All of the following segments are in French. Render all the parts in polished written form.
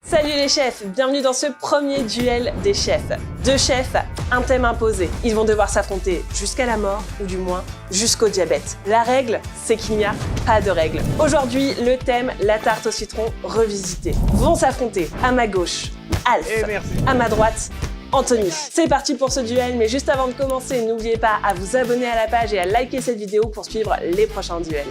Salut les chefs, bienvenue dans ce premier duel des chefs. Deux chefs, un thème imposé. Ils vont devoir s'affronter jusqu'à la mort, ou du moins jusqu'au diabète. La règle, c'est qu'il n'y a pas de règle. Aujourd'hui, le thème, la tarte au citron revisitée. Vont s'affronter à ma gauche, Alf, à ma droite, Anthony. C'est parti pour ce duel, mais juste avant de commencer, n'oubliez pas à vous abonner à la page et à liker cette vidéo pour suivre les prochains duels.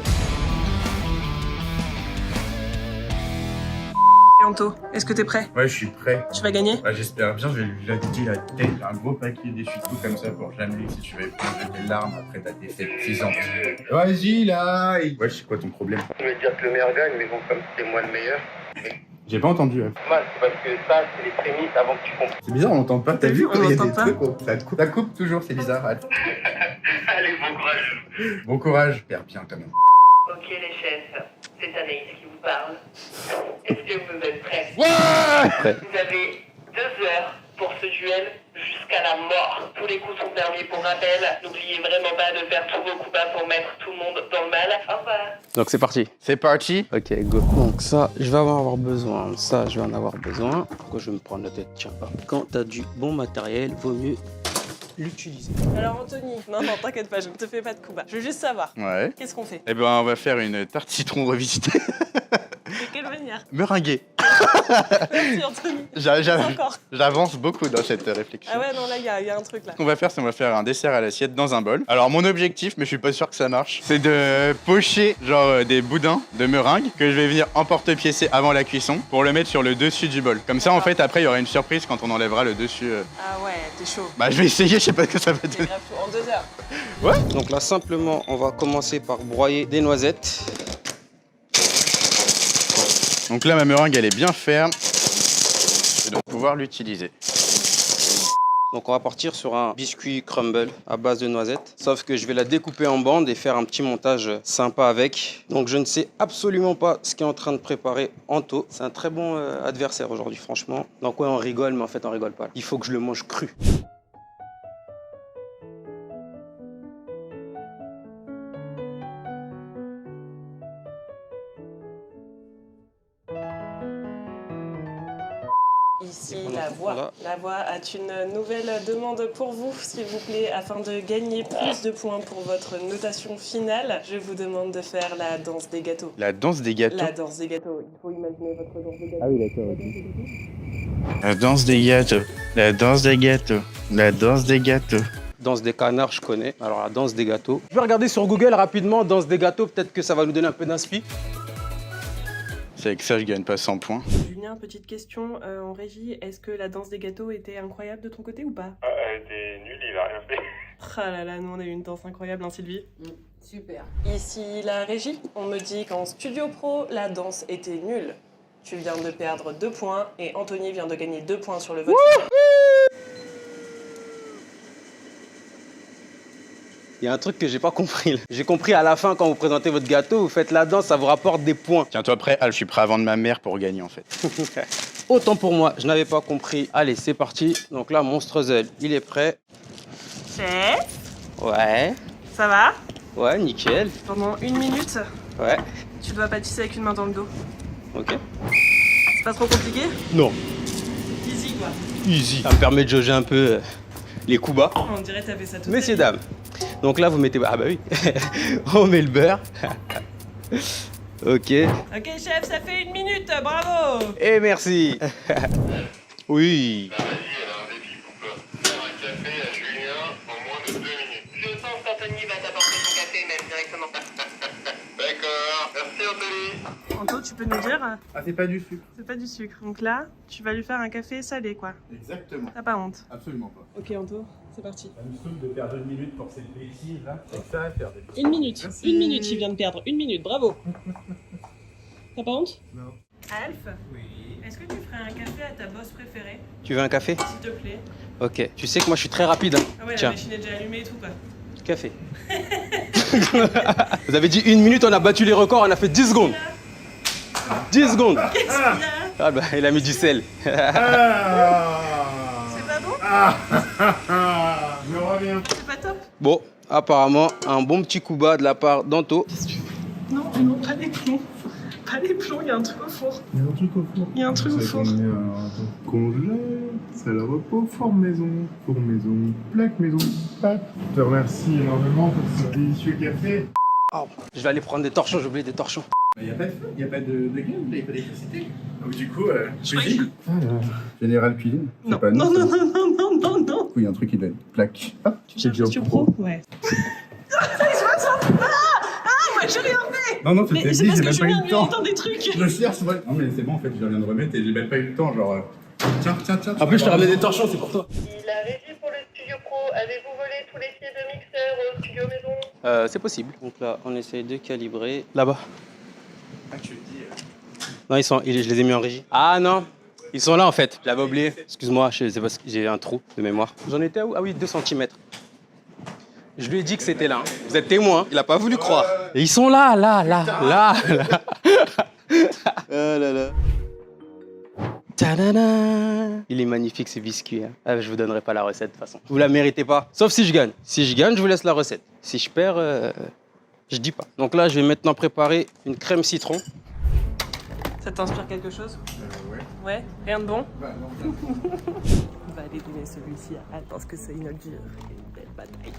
Anto, est-ce que t'es prêt? Ouais, je suis prêt. Tu vas gagner? Ouais, j'espère bien, je vais lui latter la tête. J'ai un gros paquet d'essuie-tout comme ça pour jamais, si tu veux prendre des larmes après ta défaite cuisante. Vas-y, là. Ouais, c'est quoi ton problème? Je vais dire que le meilleur gagne, mais bon, comme c'est moi le meilleur. J'ai pas entendu. Mal, c'est parce que ça, c'est les prémices avant que tu comprennes. C'est bizarre, on n'entend pas. T'as vu On quand il y a n'entend des pas. trucs, ça coupe toujours, c'est bizarre. Attends. Allez, bon courage. Bon courage. Perds bien quand même. Ok, les chefs, c'est Anaïs qui vous parle. Est-ce que vous êtes prêts? Ouais. Vous avez 2 heures pour ce duel jusqu'à la mort. Tous les coups sont permis pour rappel. N'oubliez vraiment pas de faire tous vos coups bas pour mettre tout le monde dans le mal. Au revoir. Donc c'est parti. C'est parti. Ok, go. Donc ça, je vais en avoir besoin. Ça, je vais en avoir besoin. Pourquoi je vais me prendre la tête? Tiens, quand t'as du bon matériel, vaut mieux l'utiliser. Alors Anthony, non, t'inquiète pas, je ne te fais pas de coup bas. Je veux juste savoir, Ouais. qu'est-ce qu'on fait? Eh ben, on va faire une tarte citron revisitée. De quelle manière? Meringuée. Merci Anthony. Encore. J'avance beaucoup dans cette réflexion. Ah ouais, non, là, il y a un truc là. Ce qu'on va faire, c'est on va faire un dessert à l'assiette dans un bol. Alors mon objectif, mais je suis pas sûr que ça marche, c'est de pocher genre des boudins de meringue que je vais venir emporte-piécer avant la cuisson pour le mettre sur le dessus du bol. Comme ça, en fait, après, il y aura une surprise quand on enlèvera le dessus. Ah ouais, t'es chaud. Bah, je vais essayer, je sais pas ce que ça va T'es donner. grave chaud. En 2 heures. Donc là, simplement, on va commencer par broyer des noisettes. Donc là, ma meringue, elle est bien ferme. Je vais donc pouvoir l'utiliser. Donc on va partir sur un biscuit crumble à base de noisettes. Sauf que je vais la découper en bandes et faire un petit montage sympa avec. Donc je ne sais absolument pas ce qu'est en train de préparer Anto. C'est un très bon adversaire aujourd'hui, franchement. Donc ouais, on rigole, mais en fait on rigole pas. Il faut que je le mange cru. Ici, la voix. La voix a une nouvelle demande pour vous, s'il vous plaît, afin de gagner plus de points pour votre notation finale. Je vous demande de faire la danse des gâteaux. La danse des gâteaux. La danse des gâteaux. Il faut imaginer votre danse des gâteaux. Ah oui, d'accord. La danse des gâteaux. La danse des gâteaux. La danse des gâteaux. Danse des canards, je connais. Alors la danse des gâteaux. Je vais regarder sur Google rapidement, danse des gâteaux. Peut-être que ça va nous donner un peu d'inspi. C'est avec ça, je gagne pas 100 points. Julien, petite question en régie. Est-ce que la danse des gâteaux était incroyable de ton côté ou pas? Elle était nulle, il a rien fait. Ah là là, nous on a eu une danse incroyable, hein Sylvie? Super. Ici la régie, on me dit qu'en studio pro, la danse était nulle. Tu viens de perdre 2 points et Anthony vient de gagner 2 points sur le vote. Il y a un truc que j'ai pas compris. J'ai compris à la fin quand vous présentez votre gâteau, vous faites la danse, ça vous rapporte des points. Tiens-toi prêt, Al, je suis prêt à vendre ma mère pour gagner en fait. Autant pour moi, je n'avais pas compris. Allez, c'est parti. Donc là, Monstrezel, il est prêt. Chef, Ouais, ça va? ouais, nickel. Pendant 1 minute, Ouais, tu dois pâtisser avec une main dans le dos. ok. C'est pas trop compliqué? Non, Easy quoi. easy. Ça me permet de jauger un peu les coups bas. On dirait que t'as fait ça tout Messieurs, dames. Donc là, vous mettez... Ah bah oui. On met le beurre. Ok. Ok chef, ça fait 1 minute, bravo! Et merci. Oui. Vas-y, alors, des petits coups. Faire un café à Julien en moins de 2 minutes. Je sens qu'Anthony va t'apporter son café même directement. D'accord. Merci Anthony. Anto, tu peux nous dire? Ah, c'est pas du sucre. C'est pas du sucre. Donc là, tu vas lui faire un café salé quoi. Exactement. T'as pas honte? Absolument pas. Ok Anto, c'est parti. Ça me saoule de perdre 1 minute pour cette bêtise là. C'est ça à faire des bêtises. 1 minute. Merci. 1 minute, il vient de perdre. 1 minute, bravo. T'as pas honte? Non. Alf, Oui. est-ce que tu ferais un café à ta boss préférée, Tu veux un café? s'il te plaît? Ok. Tu sais que moi, je suis très rapide. Hein. Ah ouais, la Tiens, machine est déjà allumée et tout quoi. café. Vous avez dit 1 minute, on a battu les records, on a fait 10 secondes. 10 secondes. Qu'est-ce qu'il y a? Ah bah, il a mis du sel. C'est pas bon? Je reviens. C'est pas top? Bon, apparemment, un bon petit coup bas de la part d'Anto. Non, non, pas des plombs. Pas les plombs, il y a un truc au four. Il y a un truc au four. Il y a un truc au four. Congèle, salle à repos, forme maison, four maison, plaque maison, pâte. Je te remercie énormément pour ce délicieux café. Oh, je vais aller prendre des torchons, j'ai oublié des torchons. Il n'y a pas de feu, il n'y a pas de gaz, il n'y a pas d'électricité. Donc du coup, cuisine. Général Cuisine. Non. Non. Du coup, il y a un truc qui doit être plaque. Hop, Tu cherches Studio Pro? Ouais. Moi, j'ai rien fait. Non, tu Mais t'es c'est dit, parce j'ai que même pas eu Julien le lui temps. entend des trucs. Je cherche, ouais. Non, mais c'est bon, en fait, je viens de remettre et j'ai même pas eu le temps, genre. Tiens. En plus, je t'ai ramené des torchons, c'est pour toi. La régie pour le Studio Pro, avez-vous volé tous les pieds de mixeur au studio maison? C'est possible. Donc là, on essaye de calibrer. Là-bas. Ah, tu te dis. Non, je les ai mis en régie. Ah non, ils sont là en fait. Je l'avais oublié. Excuse-moi, c'est parce que j'ai un trou de mémoire. J'en étais à où? Ah oui, 2 cm. Je lui ai dit que c'était là. Vous êtes témoin. Il a pas voulu croire. Et ils sont là. Ah là là. Tadada. Il est magnifique ce biscuit. Hein. Ah, je vous donnerai pas la recette de toute façon. Vous la méritez pas. Sauf si je gagne. Si je gagne, je vous laisse la recette. Si je perds, je dis pas. Donc là, je vais maintenant préparer une crème citron. Ça t'inspire quelque chose? Ouais. Ouais. Rien de bon? Bah, non. On va aller donner celui-ci à Anne parce que c'est une dure et une belle bataille.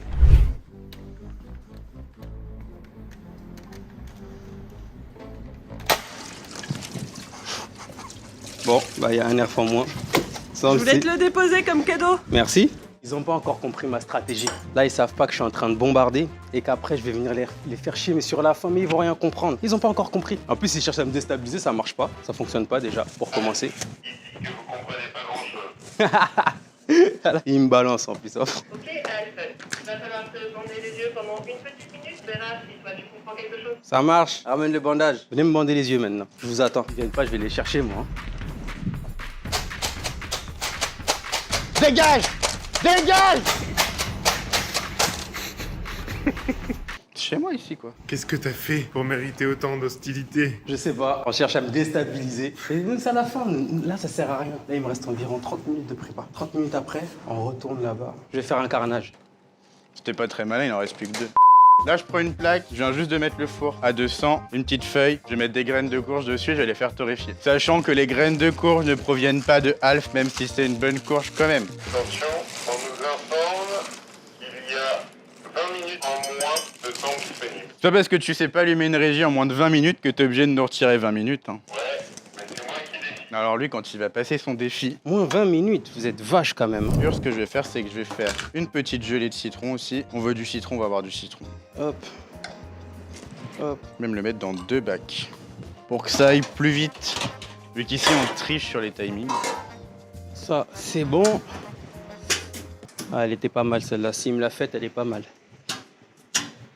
Bon, bah il y a un air en moins. Ça, on Je le voulais sait. te le déposer comme cadeau. Merci. Ils n'ont pas encore compris ma stratégie. Là, ils savent pas que je suis en train de bombarder et qu'après, je vais venir les faire chier, mais sur la fin, mais ils vont rien comprendre. Ils n'ont pas encore compris. En plus, ils cherchent à me déstabiliser, ça marche pas. Ça fonctionne pas déjà, pour commencer. Ici que vous comprenez pas grand-chose. Ils me balancent en plus. Ok, Alf, il va falloir te bander les yeux pendant une petite minute. Tu verras si toi tu comprends quelque chose. Ça marche. Ramène le bandage. Venez me bander les yeux maintenant. Je vous attends. Ils viennent pas, je vais les chercher, moi. Dégage! Dégage! Chez moi ici, quoi. Qu'est-ce que t'as fait pour mériter autant d'hostilité? Je sais pas. On cherche à me déstabiliser. Et même ça à la fin, là, ça sert à rien. Là, il me reste environ 30 minutes de prépa. 30 minutes après, on retourne là-bas. Je vais faire un carnage. C'était pas très malin, il en reste plus que 2. Là, je prends une plaque, je viens juste de mettre le four à 200, une petite feuille, je vais mettre des graines de courge dessus et je vais les faire torréfier. Sachant que les graines de courge ne proviennent pas de Alf, même si c'est une bonne courge quand même. Attention, on nous informe qu'il y a 20 minutes en moins de temps disponible. C'est pas parce que tu sais pas allumer une régie en moins de 20 minutes que t'es obligé de nous retirer 20 minutes. Hein. Ouais, mais c'est moi qui décide. Alors lui, quand il va passer son défi, Moins 20 minutes, vous êtes vache quand même. ce que je vais faire, c'est que je vais faire une petite gelée de citron aussi. On veut du citron, on va avoir du citron. Hop. Hop. Je vais même le mettre dans 2 bacs. Pour que ça aille plus vite. Vu qu'ici, on triche sur les timings. Ça, c'est bon. Ah, elle était pas mal celle-là. S'il me l'a faite, elle est pas mal.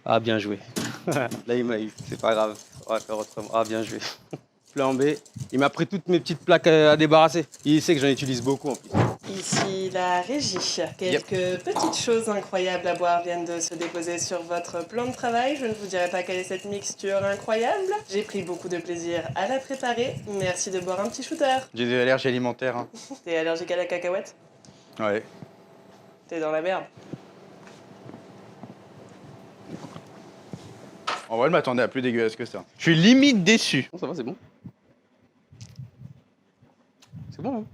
Ah, bien joué. Là, il m'a eu. C'est pas grave. On va faire autrement. Ah, bien joué. Plan B. Il m'a pris toutes mes petites plaques à débarrasser. Il sait que j'en utilise beaucoup en plus. Ici la régie. Quelques petites choses incroyables à boire viennent de se déposer sur votre plan de travail. Je ne vous dirai pas quelle est cette mixture incroyable. J'ai pris beaucoup de plaisir à la préparer. Merci de boire un petit shooter. J'ai des allergies alimentaires. Hein. T'es allergique à la cacahuète? Ouais. T'es dans la merde. En vrai, je m'attendais à plus dégueulasse que ça. Je suis limite déçu. Bon, ça va, c'est bon. C'est bon, hein.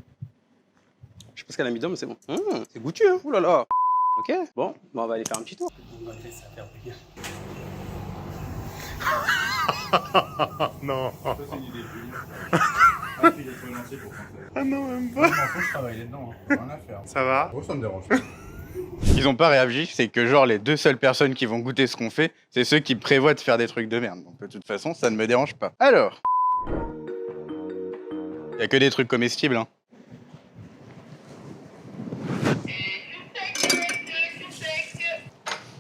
Je sais pas ce qu'elle a mis dedans, mais c'est bon. C'est goûtu, hein. Ouh là là. Ok. Bon, on va aller faire un petit tour. On va laisser ça faire bien. Non. C'est une idée de Ah non, même pas. faut que je travaille dedans. Rien à faire. Ça va? Ça me dérange pas. Ils ont pas réagi, c'est que genre les 2 seules personnes qui vont goûter ce qu'on fait, c'est ceux qui prévoient de faire des trucs de merde. Donc de toute façon, ça ne me dérange pas. Alors, y a que des trucs comestibles, hein.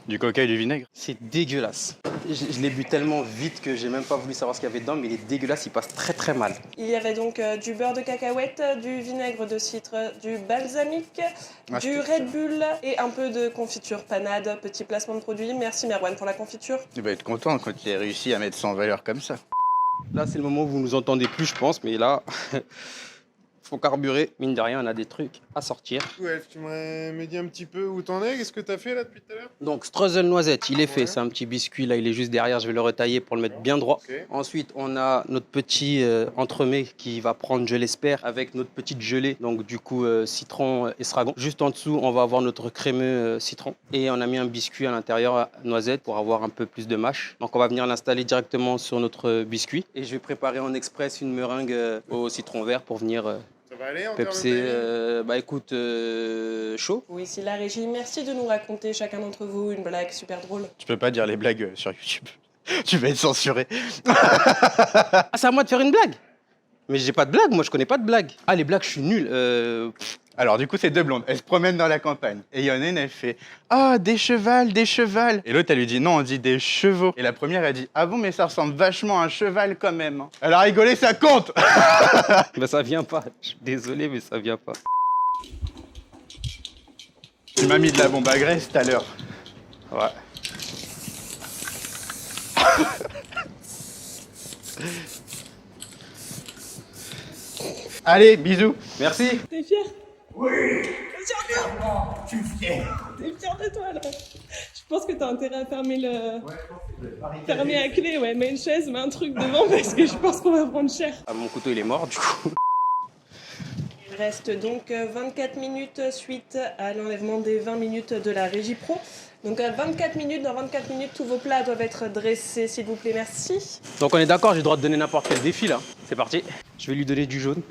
Du coca et du vinaigre. C'est dégueulasse. Je l'ai bu tellement vite que j'ai même pas voulu savoir ce qu'il y avait dedans, mais il est dégueulasse, il passe très très mal. Il y avait donc du beurre de cacahuète, du vinaigre de cidre, du balsamique, Ah, du c'était Red Bull et un peu de confiture panade. Petit placement de produit. Merci Merwan pour la confiture. Tu vas être content quand il a réussi à mettre ça en valeur comme ça. Là, c'est le moment où vous nous entendez plus, je pense, mais là, faut carburer. Mine de rien, on a des trucs à sortir. Ouais, tu m'as dit un petit peu où t'en es, qu'est-ce que t'as fait là depuis tout à l'heure? Donc, streusel noisette, il est fait. Ouais. C'est un petit biscuit, là, il est juste derrière. Je vais le retailler pour le mettre bien droit. Ok. Ensuite, on a notre petit entremets qui va prendre, je l'espère, avec notre petite gelée. Donc, du coup, citron estragon. Juste en dessous, on va avoir notre crémeux citron. Et on a mis un biscuit à l'intérieur, noisette, pour avoir un peu plus de mâche. Donc, on va venir l'installer directement sur notre biscuit. Et je vais préparer en express une meringue au citron vert pour venir Ça va aller en pepser. termes de timing Bah, écoute, chaud. Oui, c'est la régie. Merci de nous raconter chacun d'entre vous une blague super drôle. Tu peux pas dire les blagues sur YouTube. Tu vas être censuré. Ah, c'est à moi de faire une blague? Mais j'ai pas de blague, moi je connais pas de blague. Ah, les blagues, je suis nul. Alors du coup, c'est deux blondes. Elles se promènent dans la campagne. Et il y en a une, elle fait « Ah, des chevals, des chevals !» Et l'autre, elle lui dit « Non, on dit des chevaux. » Et la première, elle dit « Ah bon, mais ça ressemble vachement à un cheval quand même. » Elle a rigolé, ça compte. Bah, ça vient pas. Je suis désolé, mais ça vient pas. Tu m'as mis de la bombe à graisse tout à l'heure. Ouais. Allez, bisous. Merci. T'es fier? Oui. T'es fier de toi? Je suis fier. T'es fier de toi là? Je pense que t'as intérêt à fermer le. Fermer à clé, ouais. Mets une chaise, mets un truc devant parce que je pense qu'on va prendre cher. Ah, mon couteau il est mort du coup. Il reste donc 24 minutes suite à l'enlèvement des 20 minutes de la régie pro. Donc 24 minutes, dans 24 minutes, tous vos plats doivent être dressés, s'il vous plaît, merci. Donc on est d'accord, j'ai le droit de donner n'importe quel défi là. C'est parti. Je vais lui donner du jaune.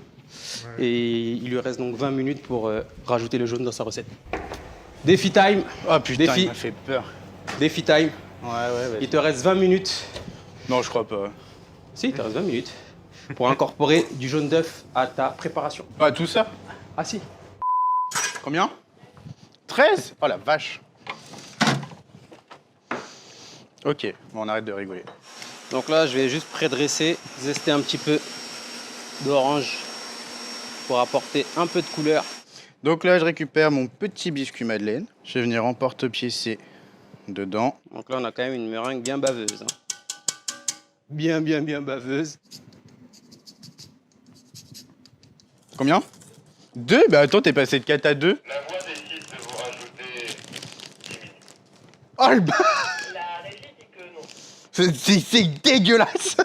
Et il lui reste donc 20 minutes pour rajouter le jaune dans sa recette. Défi time. Oh putain, Défi. il m'a fait peur. Défi time. Ouais, ouais, Il te reste 20 minutes. Non, je crois pas. Si, il te reste 20 minutes. Pour incorporer du jaune d'œuf à ta préparation. Ah, tout ça? Ah si. Combien? 13? Oh la vache. Ok, bon, on arrête de rigoler. Donc là, je vais juste prédresser, zester un petit peu d'orange pour apporter un peu de couleur. Donc là, je récupère mon petit biscuit madeleine. Je vais venir emporte-piécer dedans. Donc là, on a quand même une meringue bien baveuse. Hein. Bien baveuse. Combien? 2? Bah attends, t'es passé de 4 à 2? La voix décide de vous rajouter 10 minutes. Oh le La régie dit que non. C'est dégueulasse.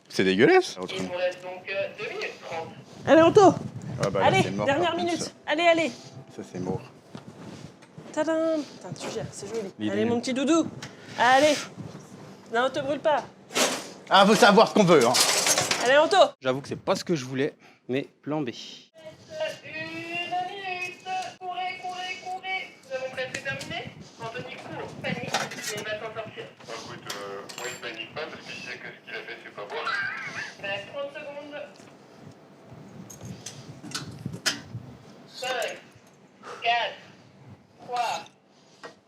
C'est dégueulasse. Il vous reste donc 2 minutes 30. Allez, Anto. Ah bah là, Allez, c'est mort, dernière par contre, minute. Allez. Ça c'est mort. Tadam. Putain, tu gères, c'est joli. L'idée. Allez, mon petit doudou. Allez. Non, te brûle pas. Ah, faut savoir ce qu'on veut, hein. Allez, Anto. J'avoue que c'est pas ce que je voulais, mais plan B. 1 minute. Courez. Nous avons presque terminé. Anthony court, panique, mais il va s'en sortir. Écoute, moi il panique pas parce qu'il sait que ce qu'il a fait c'est pas bon. 30 secondes. 5, 4, 3,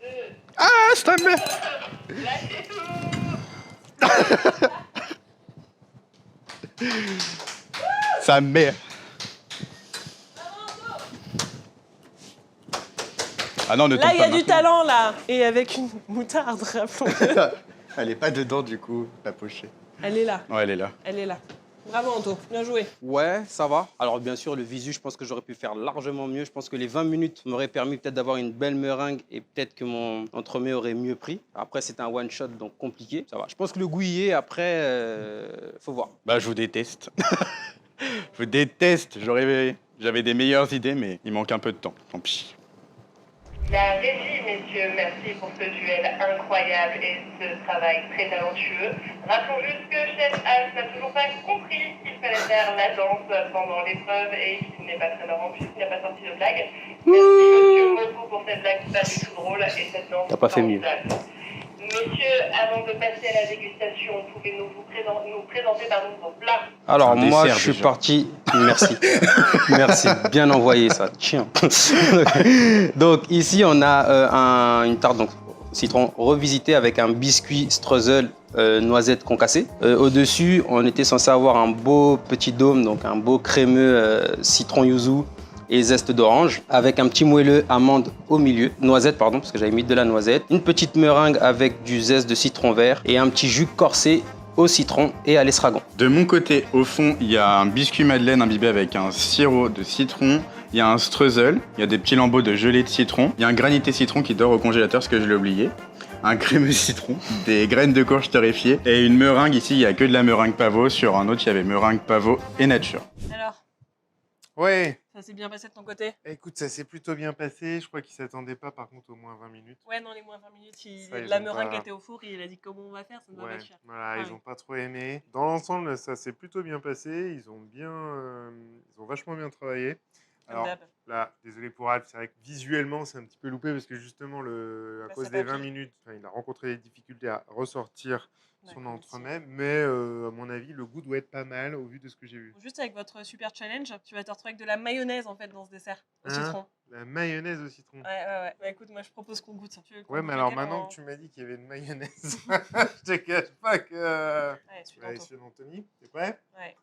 2, Ah, c'est ta mère. lâchez tout. Sa mère. Ah non, ne Là, tombe il y a pas du maintenant. talent, là. Et avec une moutarde, rappelons-le. Elle est pas dedans du coup, la pochette. Elle est là. Ouais, elle est là. Elle est là. Bravo, Anto. Bien joué. Ouais, ça va. Alors bien sûr, le visu, je pense que j'aurais pu faire largement mieux. Je pense que les 20 minutes m'auraient permis peut-être d'avoir une belle meringue et peut-être que mon entremets aurait mieux pris. Après, c'est un one-shot, donc compliqué. Ça va. Je pense que le goûiller, après, faut voir. Bah, je vous déteste. Je vous déteste. J'avais des meilleures idées, mais il manque un peu de temps. Tant pis. La régie, messieurs, merci pour ce duel incroyable et ce travail très talentueux. Rappelons juste que Chef H n'a toujours pas compris qu'il fallait faire la danse pendant l'épreuve et qu'il n'est pas très marrant puisqu'il n'a pas sorti de blague. Merci monsieur Mopo pour cette blague pas du tout drôle et cette danse. T'as pas fait mieux. formidable. Messieurs, avant de passer à la dégustation, pouvez-nous présenter vos plats? Alors Un moi, dessert, je suis déjà. parti. Merci. Merci. Bien envoyé ça. Tiens. Donc ici, on a une tarte donc citron revisité avec un biscuit streusel noisette concassée. Au-dessus, on était censé avoir un beau petit dôme, donc un beau crémeux citron yuzu et zeste d'orange avec un petit moelleux amande au milieu, noisette pardon, parce que j'avais mis de la noisette, une petite meringue avec du zeste de citron vert et un petit jus corsé au citron et à l'estragon. De mon côté, au fond, il y a un biscuit madeleine imbibé avec un sirop de citron. Il y a un streusel, il y a des petits lambeaux de gelée de citron. Il y a un granité citron qui dort au congélateur, ce que je l'ai oublié. Un crémeux citron, des graines de courge torréfiées et une meringue. Ici, il n'y a que de la meringue pavot. Sur un autre, il y avait meringue pavot et nature. Alors, Ouais. ça s'est bien passé de ton côté? Écoute, ça s'est plutôt bien passé. Je crois qu'il s'attendait pas, par contre, au moins 20 minutes. Ouais, dans les moins 20 minutes, Ça, ils la ont meringue pas- était au four et il a dit comment on va faire, ça ne va pas Ouais, être cher. voilà, Ah ils oui. ont pas trop aimé. Dans l'ensemble, ça s'est plutôt bien passé. Ils ont vachement bien travaillé. Comme Alors d'hab. là, désolé pour Alp, c'est vrai que visuellement, c'est un petit peu loupé parce que justement, à Bah, cause c'est des pas 20 pire. minutes, il a rencontré des difficultés à ressortir son D'accord, entremets. Mais à mon avis, le goût doit être pas mal au vu de ce que j'ai vu. Juste avec votre super challenge, tu vas te retrouver avec de la mayonnaise en fait dans ce dessert au Hein citron. La mayonnaise au citron. Ouais. Bah écoute, moi je propose qu'on goûte. Tu veux qu'on Ouais, goûte mais alors lequel maintenant en- que tu m'as dit qu'il y avait une mayonnaise, je te cache pas que. Ouais, celui Allez, d'Anto. celui d'Anthony, t'es prêt? Ouais.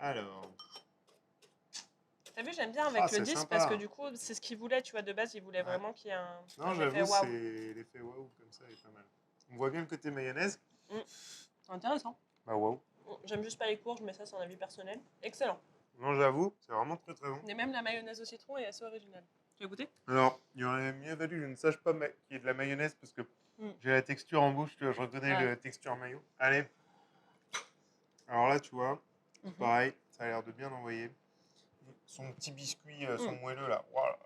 Alors. T'as vu, j'aime bien avec Ah, le c'est 10 sympa. parce que du coup, c'est ce qu'il voulait, tu vois, de base, il voulait Ouais. vraiment qu'il y ait un. Non, un effet j'avoue, waouh. c'est l'effet waouh comme ça, il est pas mal. On voit bien le côté mayonnaise. C'est intéressant. Bah waouh. J'aime juste pas les courges, mais ça, c'est un avis personnel. Excellent. Non, j'avoue, c'est vraiment très très bon. Et même la mayonnaise au citron est assez originale. Tu veux goûter? Alors, il aurait mieux valu, je ne sache pas qu'il y ait de la mayonnaise parce que Mm. j'ai la texture en bouche, tu vois, je reconnais Ouais. la texture mayo. Allez. Alors là, tu vois, Mhm. pareil, ça a l'air de bien envoyer. Son petit biscuit, son moelleux là, voilà,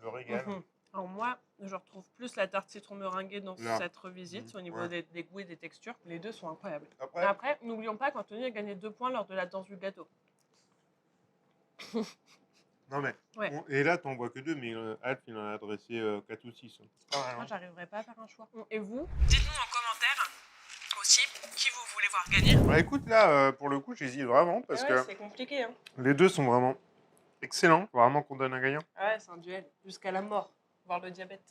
le régal. Mhm. Alors moi, je retrouve plus la tarte citron meringuée dans Là. cette revisite au niveau Ouais. des goûts et des textures. Les deux sont incroyables. Après, Après, n'oublions pas qu'Anthony a gagné 2 points lors de la danse du gâteau. non mais, Ouais. et là, t'en vois que 2, mais Alp, il en a adressé 4 ou 6. C'est pas mal, Moi, hein. j'arriverai pas à faire un choix. Et vous? Dites-nous en commentaire aussi qui vous voulez voir gagner. Bah écoute, là, pour le coup, j'hésite vraiment parce Ouais, que c'est compliqué, hein. les deux sont vraiment excellents. Faut vraiment qu'on donne un gagnant. Ah ouais, c'est un duel jusqu'à la mort, voire le diabète.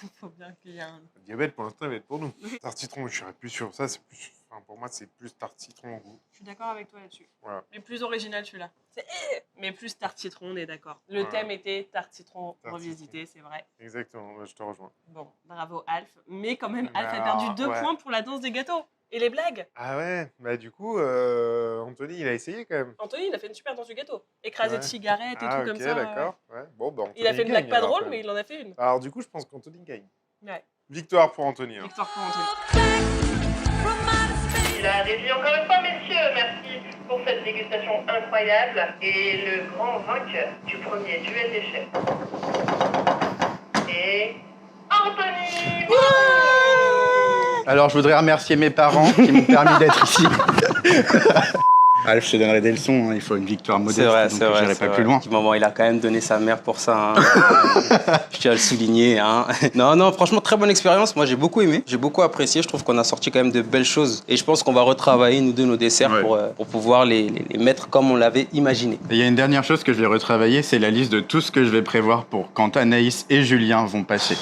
Il faut bien qu'il y ait un. Le diabète, pour l'instant, il va être pour nous. Tarte citron, je serais plus sur ça. C'est plus, enfin, pour moi, c'est plus tarte citron au goût. Je suis d'accord avec toi là-dessus. Voilà. Mais plus original celui-là. Mais plus tarte citron, on est d'accord. Le Voilà. thème était tarte citron Tarte revisité, c'est vrai. Exactement, bah, je te rejoins. Bon, bravo Alf. Mais quand même, Mais Alf a alors, perdu 2 ouais. points pour la danse des gâteaux. Et les blagues. Ah ouais, bah du coup, Anthony, il a essayé quand même. Anthony, il a fait une super danse du gâteau. Écrasé Ouais. de cigarettes et Ah tout ok, comme ça. d'accord. Ouais. Bon, bah, Il a Anthony fait une blague gagne, pas alors, drôle, quand mais même. il en a fait une. Alors du coup, je pense qu'Anthony gagne. Ouais. Victoire pour Anthony. Hein. Victoire pour Anthony. La régie, encore une fois, messieurs, merci pour cette dégustation incroyable. Et le grand vainqueur du premier duel des chefs est Anthony. Alors, je voudrais remercier mes parents qui m'ont permis d'être ici. Alf, je te donnerai des leçons, hein. Il faut une victoire modeste, C'est vrai, donc c'est vrai. j'irai c'est pas vrai. plus loin. Petit moment, il a quand même donné sa mère pour ça. Hein. Je tiens à le souligner. Hein. Non, franchement, très bonne expérience. Moi, j'ai beaucoup aimé. J'ai beaucoup apprécié. Je trouve qu'on a sorti quand même de belles choses. Et je pense qu'on va retravailler, nous deux, nos desserts Ouais. pour pouvoir les mettre comme on l'avait imaginé. Et il y a une dernière chose que je vais retravailler, c'est la liste de tout ce que je vais prévoir pour quand Anaïs et Julien vont passer.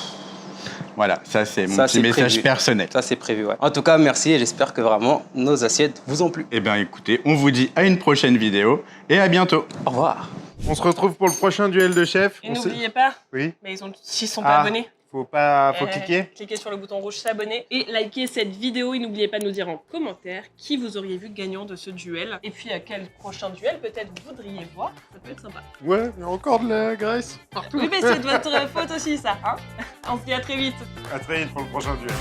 Voilà, ça c'est mon Ça, petit c'est message prévu. personnel. Ça, c'est prévu. Ouais. En tout cas, merci et j'espère que vraiment nos assiettes vous ont plu. Eh bien écoutez, on vous dit à une prochaine vidéo et à bientôt. Au revoir. On se retrouve pour le prochain duel de chef. Et On sait- n'oubliez pas, Oui, mais s'ils sont pas Ah. abonnés, faut cliquer. cliquez sur le bouton rouge s'abonner et likez cette vidéo. Et n'oubliez pas de nous dire en commentaire qui vous auriez vu gagnant de ce duel. Et puis quel prochain duel peut-être vous voudriez voir. Ça peut être sympa. Ouais, il y a encore de la graisse partout. Oui, mais c'est de votre faute aussi ça. Hein. On se dit à très vite. À très vite pour le prochain duel.